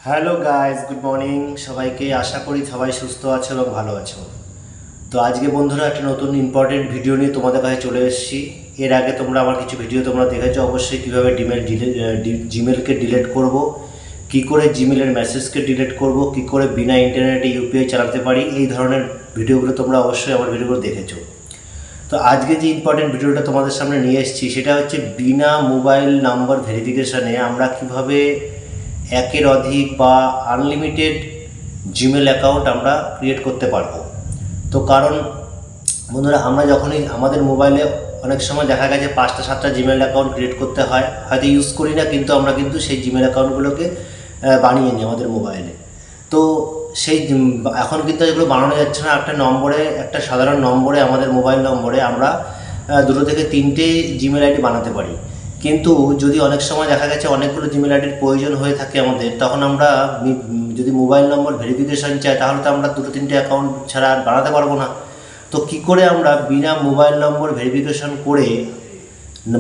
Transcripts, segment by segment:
Hello guys, good morning সবাইকে। আশা করি সবাই সুস্থ আছো এবং ভালো আছো। তো আজকে বন্ধুরা একটা নতুন ইম্পর্টেন্ট ভিডিও নিয়ে তোমাদের কাছে চলে এসেছি। এর আগে তোমরা আমার কিছু ভিডিও তোমরা দেখেছো অবশ্যই, কীভাবে জিমেলকে ডিলিট করব, কি করে জিমেলের মেসেজকে ডিলিট করব, কি করে বিনা ইন্টারনেটে ইউপিআই চালাতে পারি, এই ধরনের ভিডিওগুলো তোমরা অবশ্যই আমার ভিডিওগুলো দেখেছো। তো আজকে যে ইম্পর্টেন্ট ভিডিওটা তোমাদের সামনে নিয়ে এসেছি সেটা হচ্ছে বিনা মোবাইল নাম্বার ভেরিফিকেশানে আমরা কিভাবে একের অধিক বা আনলিমিটেড জিমেল অ্যাকাউন্ট আমরা ক্রিয়েট করতে পারবো। তো কারণ বন্ধুরা, আমরা যখনই আমাদের মোবাইলে অনেক সময় দেখা গেছে 5টা 7টা জিমেল অ্যাকাউন্ট ক্রিয়েট করতে হয়, হয়তো ইউজ করি না, কিন্তু আমরা কিন্তু সেই জিমেল অ্যাকাউন্টগুলোকে বানিয়ে নিই আমাদের মোবাইলে। তো সেই এখন কিন্তু এগুলো বানানো যাচ্ছে না। একটা সাধারণ নম্বরে, আমাদের মোবাইল নম্বরে আমরা 2 থেকে 3টে জিমেল আইডি বানাতে পারি। কিন্তু যদি অনেক সময় দেখা গেছে অনেকগুলো জিমেল আইডির প্রয়োজন হয়ে থাকে আমাদের, তখন আমরা যদি মোবাইল নম্বর ভেরিফিকেশান চাই তাহলে তো আমরা 2-3টে অ্যাকাউন্ট ছাড়া আর বানাতে পারবো না। তো কি করে আমরা বিনা মোবাইল নম্বর ভেরিফিকেশান করে,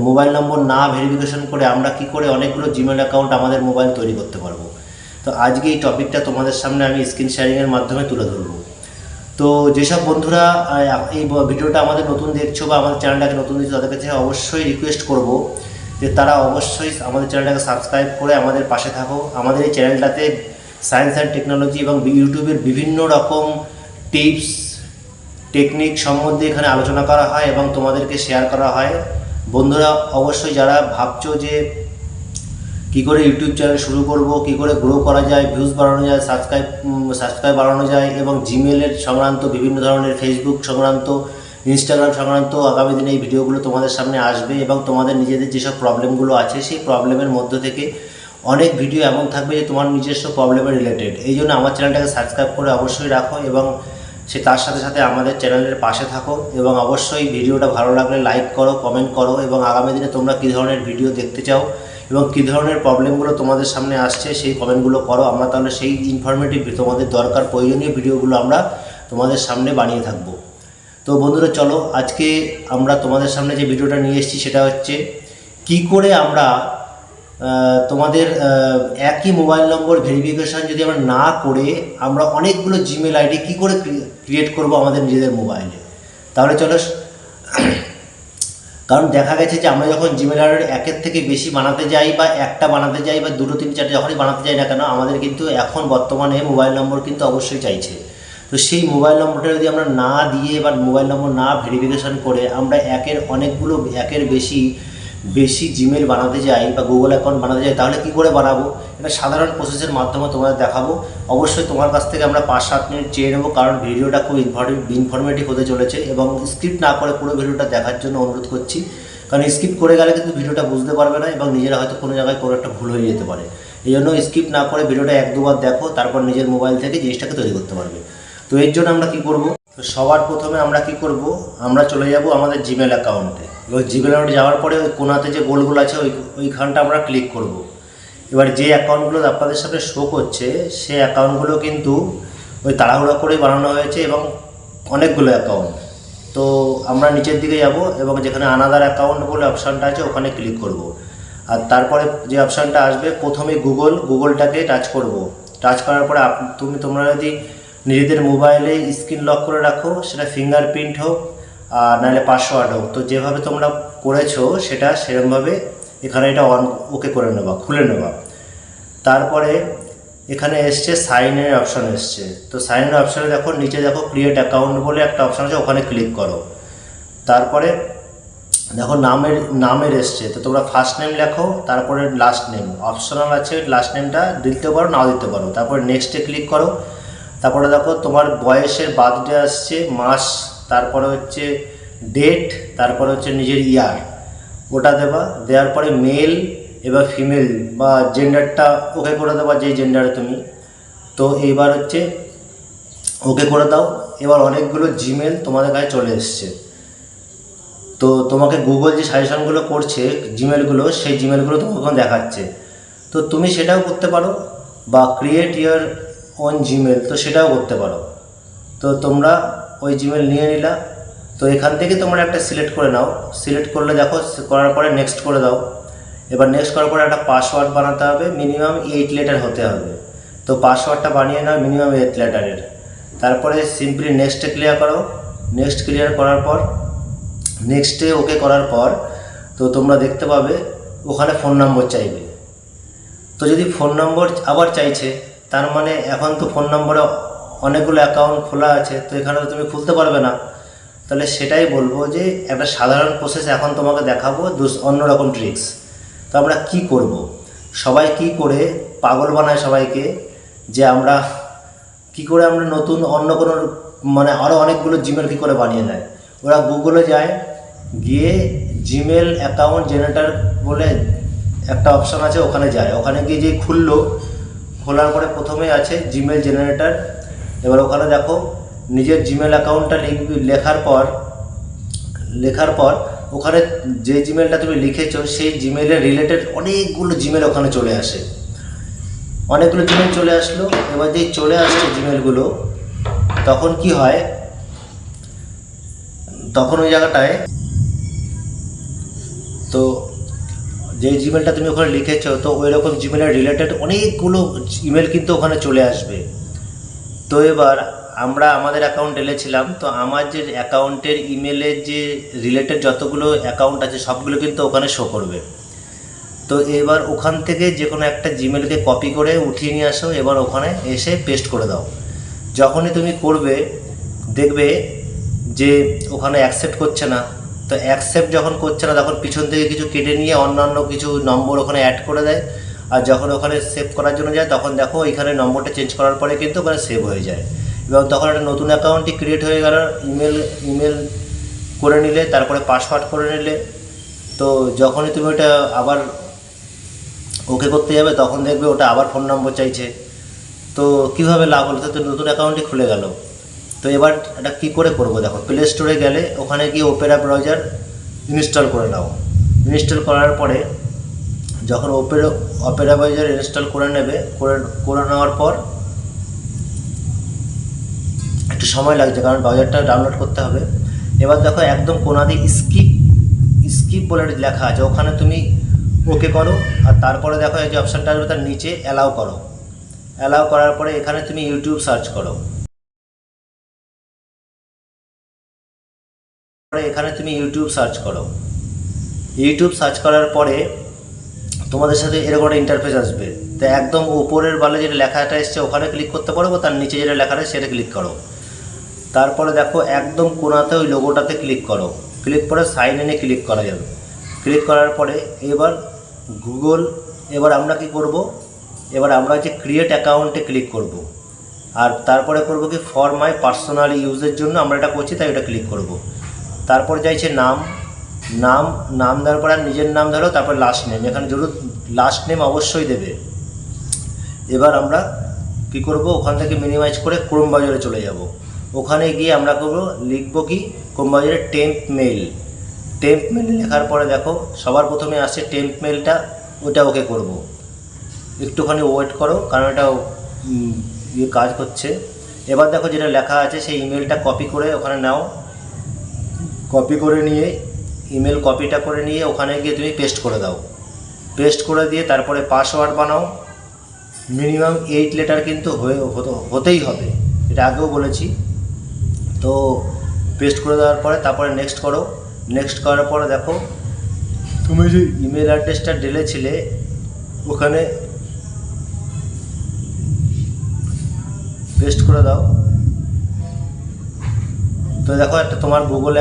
মোবাইল নম্বর না ভেরিফিকেশান করে আমরা কি করে অনেকগুলো জিমেল অ্যাকাউন্ট আমাদের মোবাইল তৈরি করতে পারবো? তো আজকে এই টপিকটা তোমাদের সামনে আমি স্ক্রিন শেয়ারিংয়ের মাধ্যমে তুলে ধরবো। তো যেসব বন্ধুরা এই ভিডিওটা আমাদের নতুন দেখছো বা আমাদের চ্যানেলটাকে নতুন দেখছো, তাদের কাছে অবশ্যই রিকোয়েস্ট করব যে তারা অবশ্যই আমাদের চ্যানেলটাকে সাবস্ক্রাইব করে আমাদের পাশে থাকো। আমাদের এই চ্যানেলটাতে সায়েন্স অ্যান্ড টেকনোলজি এবং ইউটিউবের বিভিন্ন রকম টিপস টেকনিক সম্বন্ধে এখানে আলোচনা করা হয় এবং তোমাদেরকে শেয়ার করা হয়। বন্ধুরা অবশ্যই যারা ভাবছো যে কী করে ইউটিউব চ্যানেল শুরু করব, কী করে গ্রো করা যায়, ভিউজ বাড়ানো যায়, সাবস্ক্রাইব বাড়ানো যায়, এবং জিমেলের সংক্রান্ত বিভিন্ন ধরনের, ফেসবুক সংক্রান্ত, ইনস্টাগ্রাম সংক্রান্ত আগামী দিনে এই ভিডিওগুলো তোমাদের সামনে আসবে। এবং তোমাদের নিজেদের যেসব প্রবলেমগুলো আছে সেই প্রবলেমের মধ্যে থেকে অনেক ভিডিও এমন থাকবে যে তোমার নিজস্ব প্রবলেমের রিলেটেড। এই জন্য আমার চ্যানেলটাকে সাবস্ক্রাইব করে অবশ্যই রাখো এবং তার সাথে সাথে আমাদের চ্যানেলের পাশে থাকো। এবং অবশ্যই ভিডিওটা ভালো লাগলে লাইক করো, কমেন্ট করো, এবং আগামী দিনে তোমরা কী ধরনের ভিডিও দেখতে চাও এবং কী ধরনের প্রবলেমগুলো তোমাদের সামনে আসছে সেই কমেন্টগুলো করো। আমরা তাহলে সেই ইনফরমেটিভ, তোমাদের দরকার প্রয়োজনীয় ভিডিওগুলো আমরা তোমাদের সামনে বানিয়ে থাকবো। তো বন্ধুরা চলো, আজকে আমরা তোমাদের সামনে যে ভিডিওটা নিয়ে এসেছি সেটা হচ্ছে কি করে আমরা তোমাদের একই মোবাইল নম্বর ভেরিফিকেশান যদি আমরা না করে আমরা অনেকগুলো জিমেল আইডি কী করে ক্রিয়েট করব আমাদের নিজেদের মোবাইলে। তাহলে চলো, কারণ দেখা গেছে যে আমরা যখন জিমেল আইডি একের থেকে বেশি বানাতে যাই বা একটা বানাতে যাই বা 2-3-4 যখনই বানাতে যাই না কেন, আমাদের কিন্তু এখন বর্তমানে মোবাইল নম্বর কিন্তু অবশ্যই চাইছে। তো সেই মোবাইল নম্বরটা যদি আমরা না দিয়ে বা মোবাইল নম্বর না ভেরিফিকেশান করে আমরা একের বেশি জিমেল বানাতে যাই বা গুগল অ্যাকাউন্ট বানাতে যাই, তাহলে কী করে বানাবো? এটা সাধারণ প্রসেসের মাধ্যমে তোমাদের দেখাবো। অবশ্যই তোমার কাছ থেকে আমরা 5-7 মিনিট চেয়ে নেবো, কারণ ভিডিওটা খুব ইনফরমেটিভ হতে চলেছে। এবং স্কিপ না করে পুরো ভিডিওটা দেখার জন্য অনুরোধ করছি, কারণ স্কিপ করে গেলে কিন্তু ভিডিওটা বুঝতে পারবে না এবং নিজেরা হয়তো কোনো জায়গায় কোনো একটা ভুল হয়ে যেতে পারে। এই জন্য স্কিপ না করে ভিডিওটা 1-2 বার দেখো, তারপর নিজের মোবাইল থেকে জিনিসটাকে তৈরি করতে পারবে। তো এর জন্য আমরা কী করব? তো সবার প্রথমে আমরা কি করব, আমরা চলে যাব আমাদের জিমেল অ্যাকাউন্টে। এবার জিমেল অ্যাকাউন্টে যাওয়ার পরে ওই কোনাতে যে গোলগুলো আছে ওইখানটা আমরা ক্লিক করব। এবার যে অ্যাকাউন্টগুলো আপনাদের সামনে শো করছে সেই অ্যাকাউন্টগুলো কিন্তু ওই তাড়াহুড়া করেই বানানো হয়েছে এবং অনেকগুলো অ্যাকাউন্ট। তো আমরা নিচের দিকে যাব এবং যেখানে আনাদার অ্যাকাউন্ট বলে অপশানটা আছে ওখানে ক্লিক করব। আর তারপরে যে অপশানটা আসবে, প্রথমে গুগলটাকে টাচ করব। টাচ করার পরে তোমরা যদি নিজেদের মোবাইলে স্ক্রিন লক করে রাখো, সেটা ফিঙ্গারপ্রিন্ট হোক আর নাহলে পাসওয়ার্ড হোক, তো যেভাবে তোমরা করেছো সেটা সেরকমভাবে এখানে এটা ওকে করে নেবা, খুলে নেবা। তারপরে এখানে এসছে সাইন ইনের অপশান এসছে। তো সাইন ইনের অপশানে দেখো, নিচে দেখো ক্রিয়েট অ্যাকাউন্ট বলে একটা অপশান আছে, ওখানে ক্লিক করো। তারপরে দেখো নামের এসছে, তো তোমরা ফার্স্ট নেম লেখো, তারপরে লাস্ট নেম অপশনাল আছে, লাস্ট নেমটা দিতে পারো নাও দিতে পারো। তারপরে নেক্সটে ক্লিক করো। তারপরে দেখো তোমার বয়সের বার্থডে আসছে, মাস, তারপরে হচ্ছে ডেট, তারপরে হচ্ছে নিজের ইয়ার, ওটা দেওয়ার পরে মেল এবার ফিমেল বা জেন্ডারটা ওকে করে দেবা, যেই জেন্ডারে তুমি। তো এইবার হচ্ছে ওকে করে দাও। এবার অনেকগুলো জিমেল তোমাদের কাছে চলে এসছে। তো তোমাকে গুগল যে সাজেশনগুলো করছে জিমেলগুলো, সেই জিমেলগুলো তোমাকে দেখাচ্ছে। তো তুমি সেটাও করতে পারো, বা ক্রিয়েট ইয়ার ওন জিমেল, তো সেটাও করতে পারো। তো তোমরা ওই জিমেল নিয়ে নিলা। তো এখান থেকে তোমরা একটা সিলেক্ট করে নাও। সিলেক্ট করলে দেখো, করার পরে নেক্সট করে দাও। এবার নেক্সট করার পরে একটা পাসওয়ার্ড বানাতে হবে, মিনিমাম 8 লেটার হতে হবে। তো পাসওয়ার্ডটা বানিয়ে নাও মিনিমাম 8 লেটারের। তারপরে সিম্পলি নেক্সটে ক্লিয়ার করো। নেক্সট ক্লিয়ার করার পর নেক্সটে ওকে করার পর তো তোমরা দেখতে পাবে ওখানে ফোন নম্বর চাইবে। তো যদি ফোন নম্বর আবার চাইছে, তার মানে এখন তো ফোন নম্বরে অনেকগুলো অ্যাকাউন্ট খোলা আছে, তো এখানে তো তুমি খুলতে পারবে না। তাহলে সেটাই বলবো যে একটা সাধারণ প্রসেস এখন তোমাকে দেখাবো, অন্যরকম ট্রিক্স। তো আমরা কি করব, সবাই কি করে পাগল বানায় সবাইকে যে আমরা কি করে আমরা নতুন অন্য কোনো মানে আরও অনেকগুলো জিমেল কী করে বানিয়ে নেয়। ওরা গুগলে যায়, গিয়ে জিমেল অ্যাকাউন্ট জেনারেটর বলে একটা অপশান আছে, ওখানে যায়। ওখানে গিয়ে যে খোলার পরে প্রথমেই আছে জিমেল জেনারেটর। এবার ওখানে দেখো নিজের জিমেল অ্যাকাউন্টটা লেখার পর ওখানে যে জিমেলটা তুমি লিখেছো সেই জিমেলের রিলেটেড অনেকগুলো জিমেল ওখানে চলে আসে। অনেকগুলো জিমেল চলে আসলো। এবার যেই চলে আসছে জিমেলগুলো, তখন কি হয়, তখন ওই জায়গাটায় তো যে জিমেলটা তুমি ওখানে লিখেছো, তো ওই রকম জিমেলের রিলেটেড অনেকগুলো ইমেল কিন্তু ওখানে চলে আসবে। তো এবার আমরা আমাদের অ্যাকাউন্ট ঢেলেছিলাম, তো আমার যে অ্যাকাউন্টের ইমেলের যে রিলেটেড যতগুলো অ্যাকাউন্ট আছে সবগুলো কিন্তু ওখানে শো করবে। তো এবার ওখান থেকে যে কোনো একটা জিমেলকে কপি করে উঠিয়ে নিয়ে আসো, এবার ওখানে এসে পেস্ট করে দাও। যখনই তুমি করবে দেখবে যে ওখানে অ্যাকসেপ্ট করছে না। তো অ্যাকসেপ্ট যখন করছে না, তখন পিছন থেকে কিছু কেটে নিয়ে অন্যান্য কিছু নম্বর ওখানে অ্যাড করে দেয়। আর যখন ওখানে সেভ করার জন্য যায়, তখন দেখো এখানে নম্বরটা চেঞ্জ করার পরে কিন্তু ওখানে সেভ হয়ে যায়। এবং তখন একটা নতুন অ্যাকাউন্টই ক্রিয়েট হয়ে গেল। ইমেল করে নিলে, তারপরে পাসওয়ার্ড করে নিলে। তো যখনই তুমি ওটা আবার ওকে করতে যাবে, তখন দেখবে ওটা আবার ফোন নম্বর চাইছে। তো কীভাবে লাভ হলো, তো নতুন অ্যাকাউন্টই খুলে গেল। তো এবার এটা কী করে করবো, দেখো প্লে স্টোরে গেলে ওখানে গিয়ে ওপেরা ব্রাউজার ইনস্টল করে নাও। ইনস্টল করার পরে যখন ওপেরা ব্রাউজার ইনস্টল করে নেওয়ার পর একটু সময় লাগছে, কারণ ব্রাউজারটা ডাউনলোড করতে হবে। এবার দেখো একদম কোনাতে স্কিপ বলে লেখা আছে, ওখানে তুমি ওকে করো। আর তারপরে দেখো এই যে অপশানটা আসবে, তার নিচে অ্যালাউ করো। অ্যালাউ করার পরে এখানে তুমি ইউটিউব সার্চ করো। ইউটিউব সার্চ করার পরে তোমাদের সাথে এরকম একটা ইন্টারফেস আসবে। তো একদম উপরের বালে যেটা লেখাটা এসছে ওখানে ক্লিক করতে পারবো, তার নিচে যেটা লেখাটা সেটা ক্লিক করো। তারপরে দেখো একদম কোনাতে ওই লোগোটাতে ক্লিক করো। ক্লিক করে সাইন ইনে ক্লিক করা যাবে। ক্লিক করার পরে এবার এবার আমরা কি করব, এবার আমরা যে ক্রিয়েট অ্যাকাউন্টে ক্লিক করব। আর তারপরে করব কি, ফর মাই পার্সোনাল ইউজের জন্য আমরা এটা করছি, তাই এটা ক্লিক করব। তারপরে চাইছে নাম দেওয়ার পরে নিজের নাম ধরো, তারপর লাস্ট নেম। এখানে জরুর লাস্ট নেম অবশ্যই দেবে। এবার আমরা কি করব, ওখান থেকে মিনিমাইজ করে ক্রোম ব্রাউজারে চলে যাব। ওখানে গিয়ে আমরা লিখব কি, ক্রোম ব্রাউজারে টেম্প মেল লেখার পরে দেখো সবার প্রথমে আসছে টেম্প মেলটা, ওটা ওকে করব। একটুখানি ওয়েট করো, কারণ এটা কাজ করছে। এবার দেখো যেটা লেখা আছে সেই ইমেলটা কপি করে ওখানে নাও। কপি করে নিয়ে ইমেল কপিটা করে নিয়ে ওখানে গিয়ে তুমি পেস্ট করে দাও। পেস্ট করে দিয়ে তারপরে পাসওয়ার্ড বানাও। মিনিমাম 8 লেটার কিন্তু হতেই হবে, এটা আগেও বলেছি। তো পেস্ট করে দেওয়ার পরে তারপরে নেক্সট করো। নেক্সট করার পরে দেখো তুমি যে ইমেল অ্যাড্রেসটা ঢেলেছিলে ওখানে পেস্ট করে দাও। তো দেখো তোমার গুগল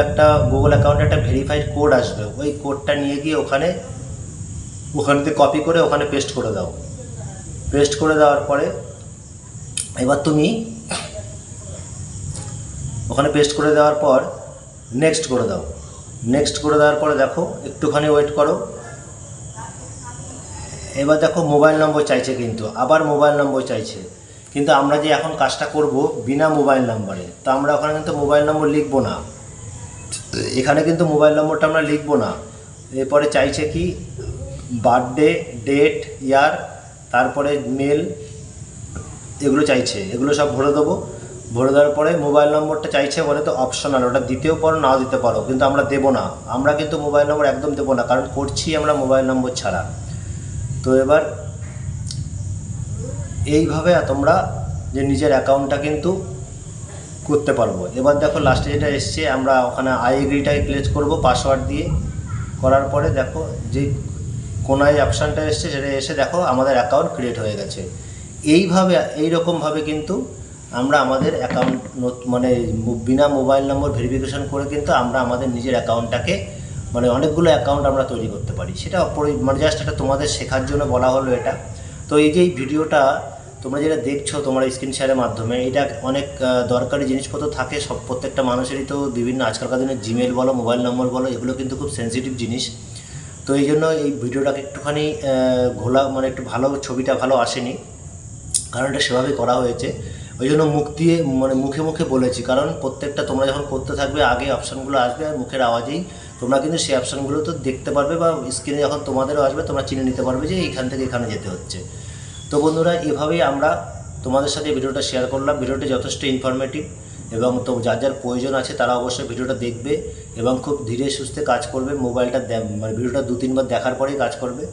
অ্যাকাউন্টে একটা ভেরিফাইড কোড আসবে, ওই কোডটা নিয়ে গিয়ে ওখান থেকে কপি করে ওখানে পেস্ট করে দাও। পেস্ট করে দেওয়ার পরে এবার তুমি ওখানে পেস্ট করে দেওয়ার পর নেক্সট করে দাও। নেক্সট করে দেওয়ার পরে দেখো একটুখানি ওয়েট করো। এবার দেখো মোবাইল নম্বর চাইছে, কিন্তু আবার মোবাইল নম্বর চাইছে। কিন্তু আমরা যে এখন কাজটা করব বিনা মোবাইল নাম্বারে, তো আমরা ওখানে কিন্তু মোবাইল নম্বর লিখবো না। এখানে কিন্তু মোবাইল নম্বরটা আমরা লিখবো না। এরপরে চাইছে কি, বার্থডে, ডেট, ইয়ার, তারপরে মেল, এগুলো চাইছে। এগুলো সব ভরে দেবো। ভরে দেওয়ার পরে মোবাইল নম্বরটা চাইছে বলে তো অপশনাল, ওটা দিতেও পারো নাও দিতে পারো, কিন্তু আমরা দেবো না। আমরা কিন্তু মোবাইল নম্বর একদম দেবো না, কারণ করছি আমরা মোবাইল নম্বর ছাড়া। তো এবার এইভাবে তোমরা যে নিজের অ্যাকাউন্টটা কিন্তু করতে পারবো। এবার দেখো লাস্টে যেটা এসছে, আমরা ওখানে আই এগ্রিটাই ক্লিক করবো পাসওয়ার্ড দিয়ে। করার পরে দেখো যে কোনায় অপশানটা এসছে সেটা এসে দেখো আমাদের অ্যাকাউন্ট ক্রিয়েট হয়ে গেছে। এইভাবে এইরকমভাবে কিন্তু আমরা আমাদের অ্যাকাউন্ট মানে বিনা মোবাইল নম্বর ভেরিফিকেশন করে কিন্তু আমরা আমাদের নিজের অ্যাকাউন্টটাকে মানে অনেকগুলো অ্যাকাউন্ট আমরা তৈরি করতে পারি। সেটা মানে জাস্ট এটা তোমাদের শেখার জন্য বলা হলো এটা। তো এই যে এই ভিডিওটা তোমরা যেটা দেখছো তোমরা স্ক্রিন শেয়ারের মাধ্যমে, এটা অনেক দরকারি জিনিসপত্র থাকে সব প্রত্যেকটা মানুষেরই। তো বিভিন্ন আজকালকার দিনে জিমেল বলো মোবাইল নম্বর বলো এগুলো কিন্তু খুব সেন্সিটিভ জিনিস। তো এই জন্য এই ভিডিওটাকে একটুখানি ঘোলা মানে একটু ভালো ছবিটা ভালো আসেনি, কারণ এটা সেভাবেই করা হয়েছে। ওই জন্য মুখ দিয়ে মানে মুখে মুখে বলেছি, কারণ প্রত্যেকটা তোমরা যখন করতে থাকবে আগে অপশানগুলো আসবে আর মুখের আওয়াজেই তোমরা কিন্তু সেই অপশানগুলো তো দেখতে পারবে, বা স্ক্রিনে যখন তোমাদেরও আসবে তোমরা চিনে নিতে পারবে যে এইখান থেকে এখানে যেতে হচ্ছে। তো বন্ধুরা এভাবেই আমরা তোমাদের সাথে ভিডিওটা শেয়ার করলাম। ভিডিওটি যথেষ্ট ইনফরমেটিভ এবং তো যার যার প্রয়োজন আছে তারা অবশ্যই ভিডিওটা দেখবে এবং খুব ধীরে সুস্থে কাজ করবে। মোবাইলটা মানে ভিডিওটা 2-3 বার দেখার পরেই কাজ করবে।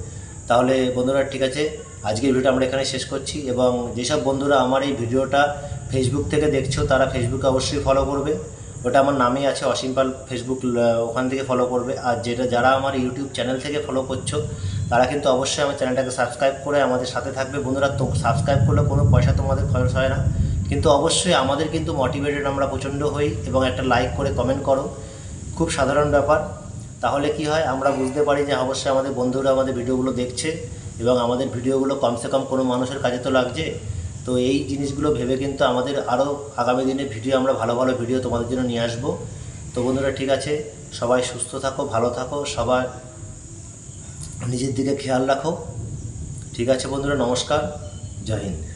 তাহলে বন্ধুরা ঠিক আছে, আজকের ভিডিওটা আমরা এখানে শেষ করছি। এবং যেসব বন্ধুরা আমার এই ভিডিওটা ফেসবুক থেকে দেখছো তারা ফেসবুকে অবশ্যই ফলো করবে, ওটা আমার নামেই আছে অসীম পাল ফেসবুক, ওখান থেকে ফলো করবে। আর যারা আমার ইউটিউব চ্যানেল থেকে ফলো করছো তারা কিন্তু অবশ্যই আমার চ্যানেলটাকে সাবস্ক্রাইব করে আমাদের সাথে থাকবে। বন্ধুরা তো সাবস্ক্রাইব করলে কোনো পয়সা তোমাদের খরচ হয় না, কিন্তু অবশ্যই আমাদের কিন্তু মোটিভেটেড আমরা প্রচণ্ড হই। এবং একটা লাইক করে কমেন্ট করো, খুব সাধারণ ব্যাপার। তাহলে কি হয় আমরা বুঝতে পারি যে অবশ্যই আমাদের বন্ধুরা আমাদের ভিডিওগুলো দেখছে এবং আমাদের ভিডিওগুলো কমসে কম কোনো মানুষের কাজে তো লাগছে। তো এই জিনিসগুলো ভেবে কিন্তু আমাদের আরও আগামী দিনে ভিডিও আমরা ভালো ভালো ভিডিও তোমাদের জন্য নিয়ে আসবো। তো বন্ধুরা ঠিক আছে, সবাই সুস্থ থাকো, ভালো থাকো, সবার নিজের দিকে খেয়াল রাখো। ঠিক আছে বন্ধুরা, নমস্কার, জয় হিন্দ।